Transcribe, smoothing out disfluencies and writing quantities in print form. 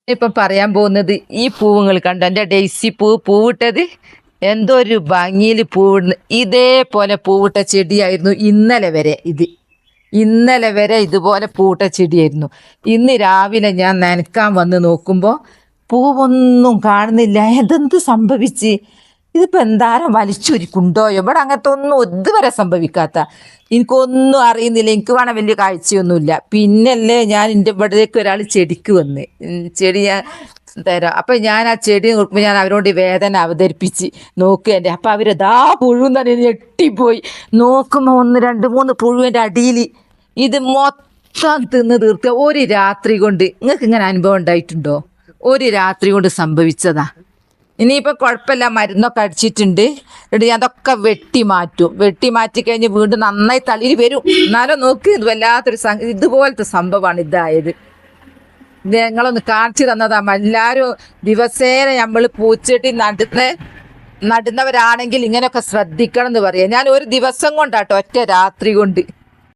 ഇപ്പൊ പറയാൻ പോകുന്നത് ഈ പൂവുകൾ കണ്ടോ, എൻ്റെ ഡെയ്സി പൂവിട്ടത് എന്തോ ഒരു ഭംഗിയിൽ പൂവിടുന്നു. ഇതേപോലെ പൂവിട്ട ചെടിയായിരുന്നു ഇന്നലെ വരെ ഇതുപോലെ പൂവിട്ട ചെടിയായിരുന്നു. ഇന്ന് രാവിലെ ഞാൻ നനക്കാൻ വന്ന് നോക്കുമ്പോൾ പൂവൊന്നും കാണുന്നില്ല. എന്തെന്ത് സംഭവിച്ച് ഇതിപ്പോൾ എന്താരം വലിച്ചൊരിക്കുണ്ടോ? ഇവിടെ അങ്ങനത്തെ ഒന്നും ഇതുവരെ സംഭവിക്കാത്ത, എനിക്കൊന്നും അറിയുന്നില്ല. എനിക്ക് വേണം വലിയ കാഴ്ചയൊന്നുമില്ല. പിന്നല്ലേ ഞാൻ എൻ്റെ ഇവിടേക്ക് ഒരാൾ ചെടിക്ക് വന്ന് ചെടി ഞാൻ തരാം. അപ്പം ഞാൻ ആ ചെടി നോക്കുമ്പോൾ ഞാൻ അവരോട് വേദന അവതരിപ്പിച്ച് നോക്കുകയല്ലേ. അപ്പം അവരതാ പുഴുന്നാണ് ഞെട്ടിപ്പോയി. നോക്കുമ്പോൾ 1 2 3 പുഴുവിൻ്റെ അടിയിൽ ഇത് മൊത്തം തിന്ന് തീർക്കുക ഒരു രാത്രി കൊണ്ട്. നിങ്ങൾക്ക് ഇങ്ങനെ അനുഭവം ഉണ്ടായിട്ടുണ്ടോ? ഒരു രാത്രി കൊണ്ട് സംഭവിച്ചതാ. ഇനിയിപ്പോൾ കുഴപ്പമില്ല, മരുന്നൊക്കെ അടിച്ചിട്ടുണ്ട്. എന്നിട്ട് ഞാൻ അതൊക്കെ വെട്ടി മാറ്റി കഴിഞ്ഞ് വീണ്ടും നന്നായി തളിര് വരും. എന്നാലും നോക്ക്, ഇത് വല്ലാത്തൊരു ഇതുപോലത്തെ സംഭവമാണ് ഇതായത്. ഞങ്ങളൊന്ന് കാണിച്ചു തന്നതാ. എല്ലാവരും ദിവസേന നമ്മൾ പൂച്ചെടി നടുന്നവരാണെങ്കിൽ ഇങ്ങനെയൊക്കെ ശ്രദ്ധിക്കണം എന്ന് പറയാം. ഞാൻ ഒരു ദിവസം കൊണ്ടാട്ടോ, ഒറ്റ രാത്രി കൊണ്ട്